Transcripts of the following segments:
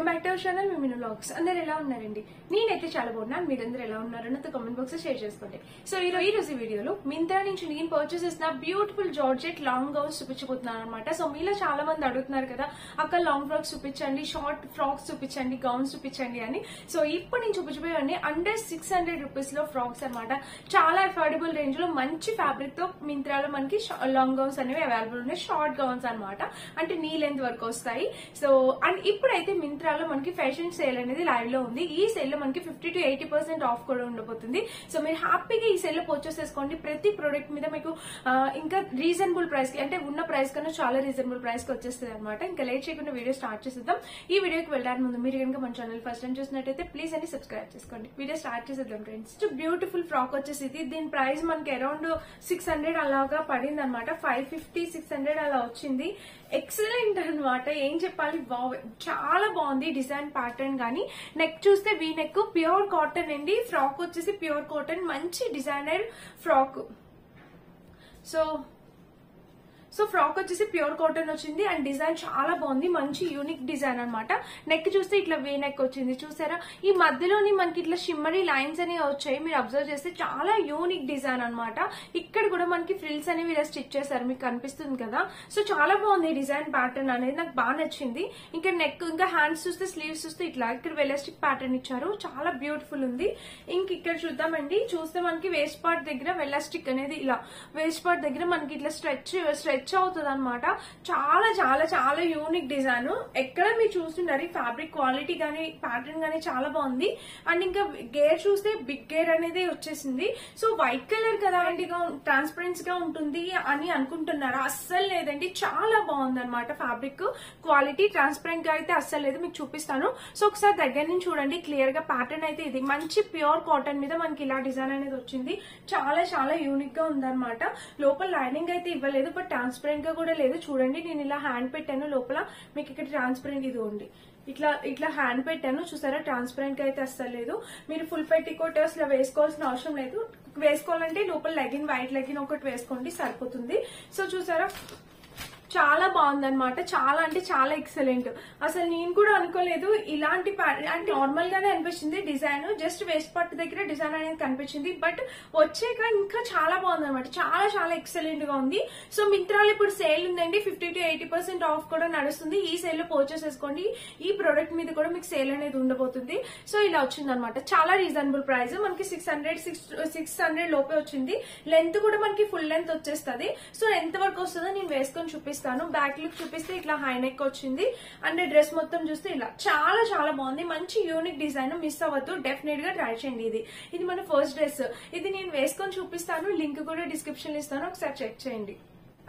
Welcome back to our channel మిమిను vlogs. అందరు ఎలా ఉన్నారండి? నేనైతే చాలా బాగున్నాను. మీరందరూ ఎలా ఉన్నారో నాతో కామెంట్ బాక్స్ లో షేర్ చేసుకోండి. సో ఈ రోజు వీడియోలో మింత్రా నుంచి నేను పర్చేస్ చేసిన బ్యూటిఫుల్ జార్జెట్ లాంగ్ గౌన్స్ చూపించబోతున్నాను అనమాట. సో మీలో చాలా మంది అడుగుతున్నారు కదా, అక్క లాంగ్ ఫ్రాక్స్ చూపించండి, షార్ట్ ఫ్రాక్స్ చూపించండి, గౌన్స్ చూపించండి అని. సో ఇప్పుడు నేను చూపించబోయేవన్నీ అండర్ 600 రూపీస్ లో ఫ్రాక్స్ అనమాట. చాలా అఫోర్డబుల్ రేంజ్ లో మంచి ఫ్యాబ్రిక్ తో మింత్రాలో మనకి లాంగ్ గౌన్స్ అనేవి అవైలబుల్ ఉన్నాయి. షార్ట్ గౌన్స్ అనమాట, అంటే నీ లెంత్ వరకు వస్తాయి. సో అండ్ ఇప్పుడైతే మింత్రాలో మనకి ఫ్యాషన్ సేల్ అనేది లైవ్ లో ఉంది. ఈ సేల్ లో మనకి 50 to 80% ఆఫ్ కూడా ఉండబోతుంది. సో మీరు హ్యాపీగా ఈ సేల్ లో పర్చేస్ చేసుకోండి. ప్రతి ప్రొడక్ట్ మీద మీకు ఇంకా రీజనబుల్ ప్రైస్ కి, అంటే ఉన్న ప్రైస్ కన్నా చాలా రీజనబుల్ ప్రైస్ కి వచ్చేస్తుంది అనమాట. ఇంకా లేట్ చేయకుండా వీడియో స్టార్ట్ చేసేద్దాం. ఈ వీడియోకి వెళ్ళడానికి ముందు మీరు కనుక మన ఛానల్ ఫస్ట్ టైం చూసినట్టయితే ప్లీజ్ అని సబ్స్క్రైబ్ చేసుకోండి. వీడియో స్టార్ట్ చేసేద్దాం ఫ్రెండ్స్. బ్యూటిఫుల్ ఫ్రాక్ వచ్చేసి దీని ప్రైస్ మనకి అరౌండ్ 600 అలాగా పడింది అనమాట. 550, 600 అలా వచ్చింది. ఎక్సలెంట్ అనమాట, ఏం చెప్పాలి, చాలా బాగుంది డిజైన్ ప్యాటర్న్ గానీ. నెక్ చూస్తే వీ నెక్, ప్యూర్ కాటన్ అండి. ఫ్రాక్ వచ్చేసి ప్యూర్ కాటన్, మంచి డిజైనర్ ఫ్రాక్. సో ఫ్రాక్ వచ్చేసి ప్యూర్ కాటన్ వచ్చింది అండ్ డిజైన్ చాలా బాగుంది, మంచి యూనిక్ డిజైన్ అనమాట. నెక్ చూస్తే ఇట్లా వే నెక్ వచ్చింది, చూసారా? ఈ మధ్యలోని మనకి ఇట్లా షిమ్మరీ లైన్స్ అనేవి వచ్చాయి. మీరు అబ్జర్వ్ చేస్తే చాలా యూనిక్ డిజైన్ అనమాట. ఇక్కడ కూడా మనకి ఫ్రిల్స్ అనేవి ఇలా స్టిచ్ చేశారు, మీకు కనిపిస్తుంది కదా. సో చాలా బాగుంది డిజైన్ ప్యాటర్న్ అనేది, నాకు బాగా నచ్చింది. ఇంకా నెక్, ఇంకా హ్యాండ్స్ చూస్తే, స్లీవ్స్ చూస్తే ఇట్లా ఇక్కడ వెలాస్టిక్ ప్యాటర్న్ ఇచ్చారు, చాలా బ్యూటిఫుల్ ఉంది. ఇంక ఇక్కడ చూద్దామండి, చూస్తే మనకి వేస్ట్ పార్ట్ దగ్గర వెలాస్టిక్ అనేది ఇలా వేస్ట్ పార్ట్ దగ్గర మనకి ఇట్లా స్ట్రెచ్ అవుతుంది అనమాట. చాలా చాలా చాలా యూనిక్ డిజైన్. ఎక్కడ మీరు చూస్తున్నారు, ఫ్యాబ్రిక్ క్వాలిటీ గానీ ప్యాటర్న్ గానీ చాలా బాగుంది. అండ్ ఇంకా గేర్ చూస్తే బిగ్ గేర్ అనేది వచ్చేసింది. సో వైట్ కలర్ కదా, ట్రాన్స్పరెన్స్ గా ఉంటుంది అని అనుకుంటున్నారా? అస్సలు లేదండి, చాలా బాగుంది అనమాట. ఫ్యాబ్రిక్ క్వాలిటీ ట్రాన్స్పరెంట్ గా అయితే అస్సలు లేదు, మీకు చూపిస్తాను. సో ఒకసారి దగ్గర నుంచి చూడండి క్లియర్ గా. ప్యాటర్న్ అయితే ఇది మంచి ప్యూర్ కాటన్ మీద మనకి ఇలా డిజైన్ అనేది వచ్చింది. చాలా చాలా యూనిక్ గా ఉందన్నమాట. లోపల లైనింగ్ అయితే ఇవ్వలేదు, బట్ ట్రాన్స్పరెంట్ గా కూడా లేదు. చూడండి, నేను ఇలా హ్యాండ్ పెట్టాను, లోపల మీకు ఇక్కడ ట్రాన్స్పరెంట్ ఇది ఉంది. ఇట్లా హ్యాండ్ పెట్టాను, చూసారా? ట్రాన్స్పరెంట్ గా అయితే అస్సలు లేదు. మీరు ఫుల్ పెట్టికోట్ అసలు వేసుకోవాల్సిన అవసరం లేదు. వేసుకోవాలంటే లోపల లెగిన్, వైట్ లెగిన్ ఒకటి వేసుకోండి, సరిపోతుంది. సో చూసారా, చాలా బాగుంది అనమాట. చాలా అంటే చాలా ఎక్సలెంట్. అసలు నేను కూడా అనుకోలేదు ఇలాంటి అంటే నార్మల్ గానే అనిపించింది డిజైన్, జస్ట్ వేస్ట్ పార్ట్ దగ్గర డిజైన్ అనేది కనిపించింది. బట్ వచ్చాక ఇంకా చాలా బాగుంది అనమాట, చాలా చాలా ఎక్సలెంట్ గా ఉంది. సో మింత్రాలో ఇప్పుడు సేల్ ఉందండి, 50 to 80% ఆఫ్ కూడా నడుస్తుంది. ఈ సేల్ లో పర్చేస్ చేసుకోండి. ఈ ప్రొడక్ట్ మీద కూడా మీకు సేల్ అనేది ఉండబోతుంది. సో ఇలా వచ్చింది అనమాట, చాలా రీజనబుల్ ప్రైస్. మనకి 600 లోపే వచ్చింది. లెంత్ కూడా మనకి ఫుల్ లెంత్ వచ్చేస్తుంది. సో ఎంత వరకు వస్తుందో నేను వేసుకొని చూపిస్తాను. బ్యాక్ లుక్ చూపిస్తే ఇట్లా హై నెక్ వచ్చింది. అండ్ డ్రెస్ మొత్తం చూస్తే ఇలా చాలా చాలా బాగుంది, మంచి యూనిక్ డిజైన్. మిస్ అవ్వద్దు, డెఫినెట్ గా ట్రై చేయండి. ఇది మన ఫస్ట్ డ్రెస్. ఇది నేను వేసుకొని చూపిస్తాను, లింక్ కూడా డిస్క్రిప్షన్ లో ఇస్తాను, ఒకసారి చెక్ చేయండి.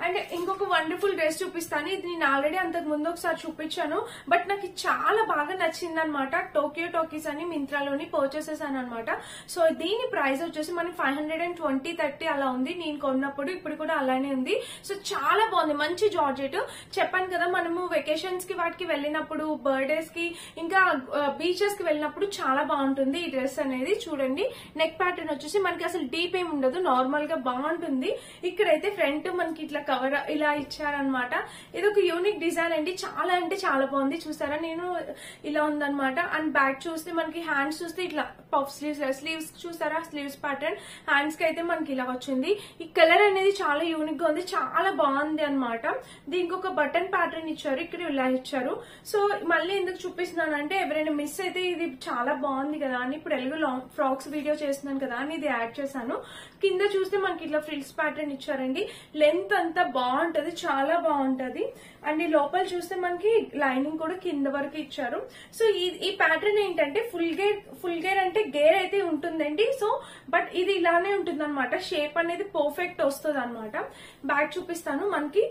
అండ్ ఇంకొక వండర్ఫుల్ డ్రెస్ చూపిస్తాను. ఇది నేను ఆల్రెడీ అంతకు ముందు ఒకసారి చూపించాను, బట్ నాకు చాలా బాగా నచ్చింది అనమాట. టోక్యో టాకీస్ అని మింత్రాలోని పర్చేస్ చేశాను అనమాట. సో దీని ప్రైస్ వచ్చేసి మనకి 520, 30 అలా ఉంది నేను కొన్నప్పుడు. ఇప్పుడు కూడా అలానే ఉంది. సో చాలా బాగుంది, మంచి జార్జెట్. చెప్పాను కదా, మనము వెకేషన్స్ కి వాటికి వెళ్ళినప్పుడు, బర్త్డేస్ కి, ఇంకా బీచెస్ కి వెళ్ళినప్పుడు చాలా బాగుంటుంది ఈ డ్రెస్ అనేది. చూడండి, నెక్ ప్యాటర్న్ వచ్చేసి మనకి అసలు డీప్ ఏమి ఉండదు, నార్మల్ గా బాగుంటుంది. ఇక్కడైతే ఫ్రంట్ మనకి ఇట్లా కవర్ ఇలా ఇచ్చారనమాట. ఇది ఒక యూనిక్ డిజైన్ అండి, చాలా అంటే చాలా బాగుంది. చూసారా, నేను ఇలా ఉందనమాట. అండ్ బ్యాక్ చూస్తే మనకి హ్యాండ్స్ చూస్తే ఇట్లా పఫ్ స్లీవ్స్ చూసారా, స్లీవ్స్ ప్యాటర్న్. హ్యాండ్స్ కి అయితే మనకి ఇలా వచ్చింది. ఈ కలర్ అనేది చాలా యూనిక్ గా ఉంది, చాలా బాగుంది అనమాట. దీనికి ఒక బటన్ ప్యాటర్న్ ఇచ్చారు, ఇక్కడ ఇలా ఇచ్చారు. సో మళ్ళీ ఎందుకు చూపిస్తున్నాను అంటే, ఎవరైనా మిస్ అయితే ఇది చాలా బాగుంది కదా అని, ఇప్పుడు ఎలాగో లాంగ్ ఫ్రాక్స్ వీడియో చేస్తున్నాను కదా అని ఇది యాడ్ చేశాను. కింద చూస్తే మనకి ఇట్లా ఫ్రిల్స్ ప్యాటర్న్ ఇచ్చారండి. లెంత్ అంతా బాగుంటది, చాలా బాగుంటది. అండ్ ఈ లోపల చూస్తే మనకి లైనింగ్ కూడా కింద వరకు ఇచ్చారు. సో ఈ ప్యాటర్న్ ఏంటంటే ఫుల్ గేర్ అంటే గేర్ అయితే ఉంటుందండి. సో బట్ ఇది ఇలానే ఉంటుంది అనమాట, షేప్ అనేది పర్ఫెక్ట్ వస్తుంది అనమాట. బ్యాక్ చూపిస్తాను, మనకి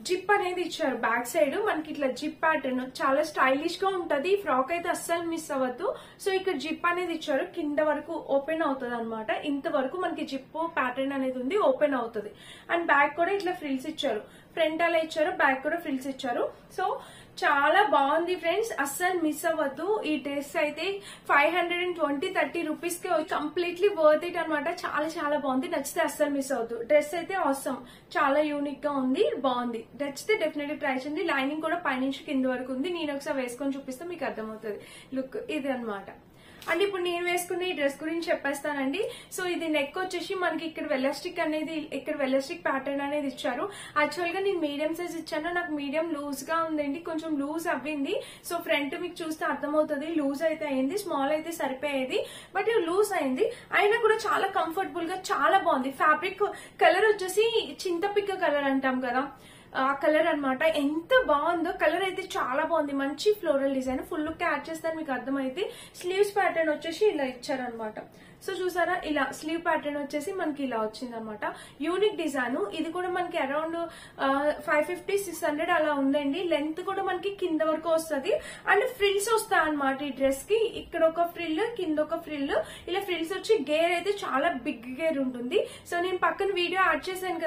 జిప్ అనేది ఇచ్చారు బ్యాక్ సైడ్. మనకి ఇట్లా జిప్ ప్యాటర్న్ చాలా స్టైలిష్ గా ఉంటది. ఫ్రాక్ అయితే అస్సలు మిస్ అవ్వద్దు. సో ఇక్కడ జిప్ అనేది ఇచ్చారు, కింద వరకు ఓపెన్ అవుతుంది అనమాట. ఇంతవరకు మనకి జిప్ ప్యాటర్న్ అనేది ఉంది, ఓపెన్ అవుతుంది. అండ్ బ్యాక్ కూడా ఇట్లా ఫ్రిల్స్ ఇచ్చారు. ఫ్రంట్ అలా ఇచ్చారు, బ్యాక్ కూడా ఫ్రిల్స్ ఇచ్చారు. సో చాలా బాగుంది ఫ్రెండ్స్, అస్సలు మిస్ అవ్వద్దు. ఈ డ్రెస్ అయితే 520-30 రూపీస్ కి కంప్లీట్లీ వర్త్ ఇట్ అనమాట. చాలా చాలా బాగుంది, నచ్చితే అస్సలు మిస్ అవ్వద్దు. డ్రెస్ అయితే అవసరం, చాలా యూనిక్ గా ఉంది, బాగుంది. నచ్చితే డెఫినెట్ గా ట్రై చేయండి. లైనింగ్ కూడా పైనుంచి కింద వరకు ఉంది. నేను ఒకసారి వేసుకొని చూపిస్తే మీకు అర్థమవుతుంది లుక్ ఇది అనమాట. అండ్ ఇప్పుడు నేను వేసుకున్న ఈ డ్రెస్ గురించి చెప్పేస్తానండి. సో ఇది నెక్ వచ్చేసి మనకి ఇక్కడ వెలాస్టిక్ అనేది, ఇక్కడ వెలాస్టిక్ ప్యాటర్న్ అనేది ఇచ్చారు. యాక్చువల్ గా నేను మీడియం సైజ్ ఇచ్చాను, నాకు మీడియం లూజ్ గా ఉందండి, కొంచెం లూజ్ అవ్వింది. సో ఫ్రంట్ మీకు చూస్తే అర్థమవుతుంది, లూజ్ అయితే అయింది, స్మాల్ అయితే సరిపోయేది, బట్ లూజ్ అయింది. అయినా కూడా చాలా కంఫర్టబుల్ గా చాలా బాగుంది. ఫ్యాబ్రిక్ కలర్ వచ్చేసి చింతపిక్క కలర్ అంటాం కదా, ఆ కలర్ అనమాట. ఎంత బాగుందో కలర్ అయితే చాలా బాగుంది. మంచి floral design, full look add చేస్తాను మీకు అర్థమైతే. స్లీవ్స్ ప్యాటర్న్ వచ్చేసి ఇలా ఇచ్చారనమాట. సో చూసారా, ఇలా స్లీవ్ ప్యాటర్న్ వచ్చేసి మనకి ఇలా వచ్చింది అనమాట. Unique design. ఇది కూడా మనకి అరౌండ్ 550-600 అలా ఉందండి. లెంత్ కూడా మనకి కింద వరకు వస్తుంది. అండ్ ఫ్రిల్స్ వస్తాయి అనమాట ఈ డ్రెస్ కి. ఇక్కడ ఒక ఫ్రిల్, కింద ఒక ఫ్రిల్, ఇలా ఫ్రిల్స్ వచ్చి గేర్ అయితే చాలా బిగ్ గేర్ ఉంటుంది. సో నేను పక్కన వీడియో యాడ్ చేశాను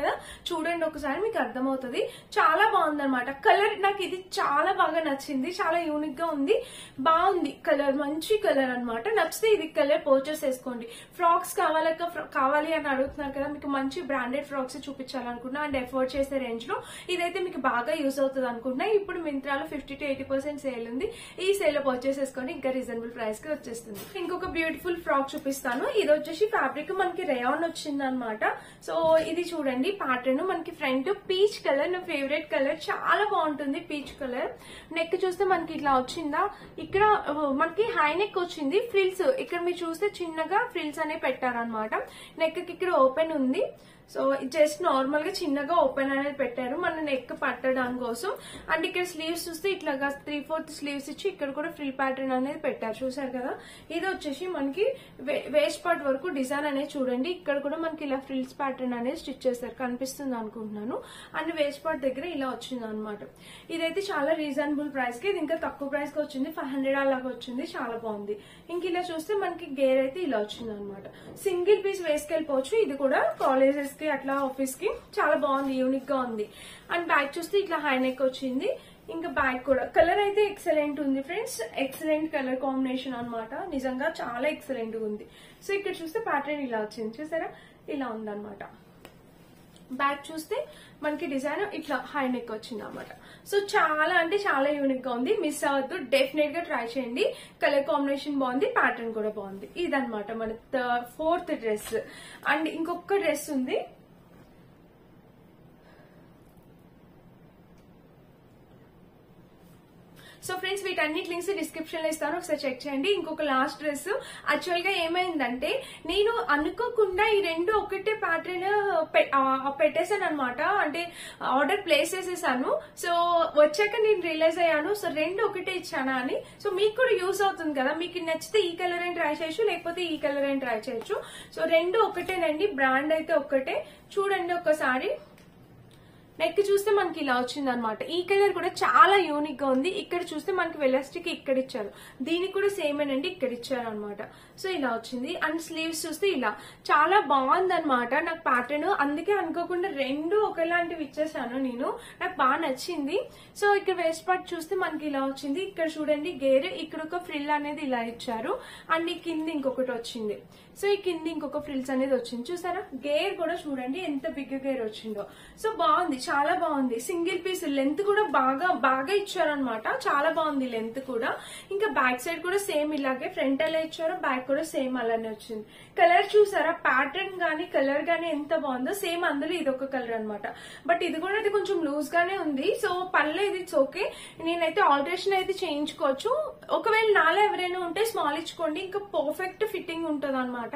కదా, చూడండి ఒకసారి, మీకు అర్థమవుతుంది. చాలా బాగుంది అనమాట. కలర్ నాకు ఇది చాలా బాగా నచ్చింది, చాలా యూనిక్ గా ఉంది, బాగుంది కలర్, మంచి కలర్ అనమాట. నచ్చితే ఇది కలర్ పర్చేస్ చేసుకోండి. ఫ్రాక్స్ కావాలి అని అడుగుతున్నారు కదా, మీకు మంచి బ్రాండెడ్ ఫ్రాక్స్ చూపించాలనుకున్నా అండ్ ఎఫోర్డ్ చేసే రేంజ్ లో ఇదైతే మీకు బాగా యూజ్ అవుతుంది అనుకున్నా. ఇప్పుడు మింత్రాలో 50-80% సేల్ ఉంది. ఈ సేల్ లో పర్చేస్ చేసుకోండి, ఇంకా రీజనబుల్ ప్రైస్ కి వచ్చేస్తుంది. ఇంకొక బ్యూటిఫుల్ ఫ్రాక్ చూపిస్తాను. ఇది వచ్చేసి ఫ్యాబ్రిక్ మనకి రేయాన్ వచ్చింది అనమాట. సో ఇది చూడండి ప్యాటర్న్, మనకి ఫ్రంట్ పీచ్ కలర్, నా ఫేవరెట్ కలర్, చాలా బాగుంటుంది పీచ్ కలర్. నెక్ చూస్తే మనకి ఇట్లా వచ్చిందా, ఇక్కడ మనకి హై నెక్ వచ్చింది. ఫ్రిల్స్ ఇక్కడ మీరు చూస్తే చిన్నగా ఫ్రిల్స్ అనేవి పెట్టారనమాట. నెక్ కి ఇక్కడ ఓపెన్ ఉంది. సో జస్ట్ నార్మల్ గా చిన్నగా ఓపెన్ అనేది పెట్టారు మన నెక్ పట్టడానికి కోసం. అండ్ ఇక్కడ స్లీవ్స్ చూస్తే ఇట్లాగా 3/4 స్లీవ్స్ ఇచ్చి ఇక్కడ కూడా ఫ్రిల్ ప్యాటర్న్ అనేది పెట్టారు, చూసారు కదా. ఇది వచ్చేసి మనకి వేస్ట్ పార్ట్ వరకు డిజైన్ అనేది చూడండి. ఇక్కడ కూడా మనకి ఇలా ఫ్రిల్స్ ప్యాటర్న్ అనేది స్టిచ్ చేస్తారు, కనిపిస్తుంది అనుకుంటున్నాను. అండ్ వేస్ట్ పార్ట్ దగ్గర ఇలా వచ్చింది అనమాట. ఇదైతే చాలా రీజనబుల్ ప్రైస్ కి, ఇది ఇంకా తక్కువ ప్రైస్ కి వచ్చింది, 500 అలాగా వచ్చింది, చాలా బాగుంది. ఇంక ఇలా చూస్తే మనకి గేర్ అయితే ఇలా వచ్చింది అనమాట. సింగిల్ పీస్ వేసుకెళ్ళిపోవచ్చు. ఇది కూడా కాలేజెస్ కి అట్లా ఆఫీస్ కి చాలా బాగుంది, యూనిక్ గా ఉంది. అండ్ బ్యాక్ చూస్తే ఇట్లా హై నెక్ వచ్చింది. ఇంకా బ్యాక్ కూడా కలర్ అయితే ఎక్సలెంట్ ఉంది ఫ్రెండ్స్, ఎక్సలెంట్ కలర్ కాంబినేషన్ అనమాట, నిజంగా చాలా ఎక్సలెంట్ గా ఉంది. సో ఇక్కడ చూస్తే ప్యాటర్న్ ఇలా వచ్చింది, చూసారా, ఇలా ఉందన్నమాట. బ్యాక్ చూస్తే మనకి డిజైన్ ఇట్లా హై నెక్ వచ్చింది అనమాట. సో చాలా అంటే చాలా యూనిక్ గా ఉంది, మిస్ అవ్వద్దు, డెఫినెట్ గా ట్రై చేయండి. కలర్ కాంబినేషన్ బాగుంది, ప్యాటర్న్ కూడా బాగుంది. ఇదనమాట మన 4th డ్రెస్. అండ్ ఇంకొక డ్రెస్ ఉంది. సో ఫ్రెండ్స్ వీటన్నిటి లింక్స్ డిస్క్రిప్షన్ లో ఇస్తాను, ఒకసారి చెక్ చేయండి. ఇంకొక లాస్ట్ డ్రెస్. యాక్చువల్ గా ఏమైందంటే నేను అనుకోకుండా ఈ రెండు ఒకటే ప్యాటర్న్ పెట్టేశాను అనమాట, అంటే ఆర్డర్ ప్లేస్ చేసేసాను. సో వచ్చాక నేను రియలైజ్ అయ్యాను, సో రెండు ఒకటే ఇచ్చానా అని. సో మీకు కూడా యూస్ అవుతుంది కదా, మీకు నచ్చితే ఈ కలర్ అని ట్రై చేయొచ్చు, లేకపోతే ఈ కలర్ అని ట్రై చేయొచ్చు. సో రెండు ఒకటేనండి, బ్రాండ్ అయితే ఒక్కటే. చూడండి ఒకసారి, నెక్ చూస్తే మనకి ఇలా వచ్చింది అనమాట. ఈ కలర్ కూడా చాలా యూనిక్ గా ఉంది. ఇక్కడ చూస్తే మనకి వెలాస్టిక్ ఇక్కడ ఇచ్చారు, దీనికి కూడా సేమ్ ఏనండి, ఇక్కడ ఇచ్చారు అనమాట. సో ఇలా వచ్చింది. అండ్ స్లీవ్స్ చూస్తే ఇలా చాలా బాగుంది అనమాట. నాకు ప్యాటర్న్ అందుకే అనుకోకుండా రెండు ఒకలాంటివి ఇచ్చేసాను నేను, నాకు బాగా నచ్చింది. సో ఇక్కడ వేస్ట్ పార్ట్ చూస్తే మనకి ఇలా వచ్చింది. ఇక్కడ చూడండి గేర్, ఇక్కడ ఒక ఫ్రిల్ అనేది ఇలా ఇచ్చారు. అండ్ ఈ కింద ఇంకొకటి వచ్చింది. సో ఈ కింద ఇంకొక ఫ్రిల్స్ అనేది వచ్చింది, చూసారా. గేర్ కూడా చూడండి ఎంత బిగ్ గేర్ వచ్చిందో. సో బాగుంది, చాలా బాగుంది. సింగిల్ పీస్, లెంత్ కూడా బాగా ఇచ్చారనమాట, చాలా బాగుంది లెంత్ కూడా. ఇంకా బ్యాక్ సైడ్ కూడా సేమ్ ఇలాగే, ఫ్రంట్ ఎలా ఇచ్చారో బ్యాక్ కూడా సేమ్ అలానే వచ్చింది. కలర్ చూసారా, ప్యాటర్న్ గానీ కలర్ గానీ ఎంత బాగుందో. సేమ్ అందులో ఇదొక కలర్ అనమాట, బట్ ఇది కూడా అది కొంచెం లూజ్ గానే ఉంది. సో పర్లేదు, ఇట్స్ ఓకే. నేనైతే ఆల్టరేషన్ అయితే చేయించుకోవచ్చు. ఒకవేళ నాలో ఎవరైనా ఉంటే స్మాల్ ఇచ్చుకోండి, ఇంకా పర్ఫెక్ట్ ఫిట్టింగ్ ఉంటుంది అనమాట.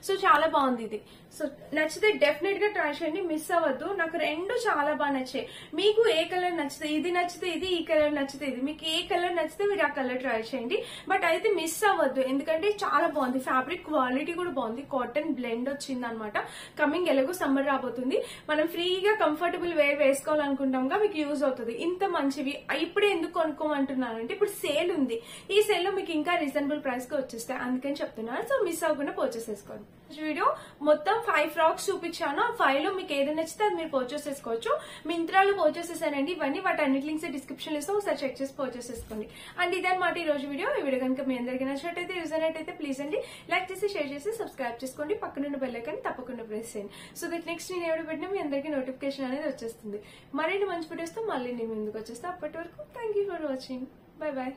సో చాలా బాగుంది ఇది. సో నచ్చితే డెఫినెట్ గా ట్రై చేయండి, మిస్ అవ్వద్దు. నాకు రెండు చాలా బాగా నచ్చాయి. మీకు ఏ కలర్ నచ్చితే ఇది నచ్చితే ఇది, ఈ కలర్ నచ్చితే ఇది, మీకు ఏ కలర్ నచ్చితే మీరు ఆ కలర్ ట్రై చేయండి. బట్ అయితే మిస్ అవ్వద్దు, ఎందుకంటే చాలా బాగుంది. ఫ్యాబ్రిక్ క్వాలిటీ కూడా బాగుంది, కాటన్ బ్లెండ్ వచ్చింది అనమాట. కమింగ్ ఎలాగో సమ్మర్ రాబోతుంది, మనం ఫ్రీగా కంఫర్టబుల్ వేర్ వేసుకోవాలనుకుంటాం, మీకు యూజ్ అవుతుంది. ఇంత మంచివి ఇప్పుడే ఎందుకు కొనుక్కోమంటున్నానంటే ఇప్పుడు సేల్ ఉంది, ఈ సేల్ లో మీకు ఇంకా రీజనబుల్ ప్రైస్ కి వచ్చేస్తాయి, అందుకని చెప్తున్నాను. సో మిస్ అవ్వకుండా పర్చేస్ చేసుకోండి. వీడియో మొత్తం 5 ఫ్రాక్స్ చూపించాను, 5 లో మీకు ఏది నచ్చితే అది మీరు పర్చేస్ చేసుకోవచ్చు. మింత్రాలో పర్చేస్ చేశానండి. ఇవన్నీ వాటి అన్నిటి లింక్స్ డిస్క్రిప్షన్ ఇస్తే ఒకసారి చెక్ చేసి పర్చేస్ చేసుకోండి. అండ్ ఇదన్నమాట ఈ రోజు వీడియో. ఈ వీడియో కనుక మీ అందరికీ నచ్చినట్టయితే యూజ్ అయినట్టయితే ప్లీజ్ అండి లైక్ చేసి షేర్ చేసి సబ్స్క్రైబ్ చేసుకోండి. పక్కనున్న బెల్ ఐకాన్ తప్పకుండా ప్రెస్ చేయండి. సో దట్ నెక్స్ట్ నేను ఎవరు పెట్టినా మీ అందరికీ నోటిఫికేషన్ అనేది వచ్చేస్తుంది. మరిన్ని మంచి వీడియోస్ తో మళ్ళీ నేను ముందుకు వచ్చేస్తాను. అప్పటి వరకు thank you for watching. Bye bye.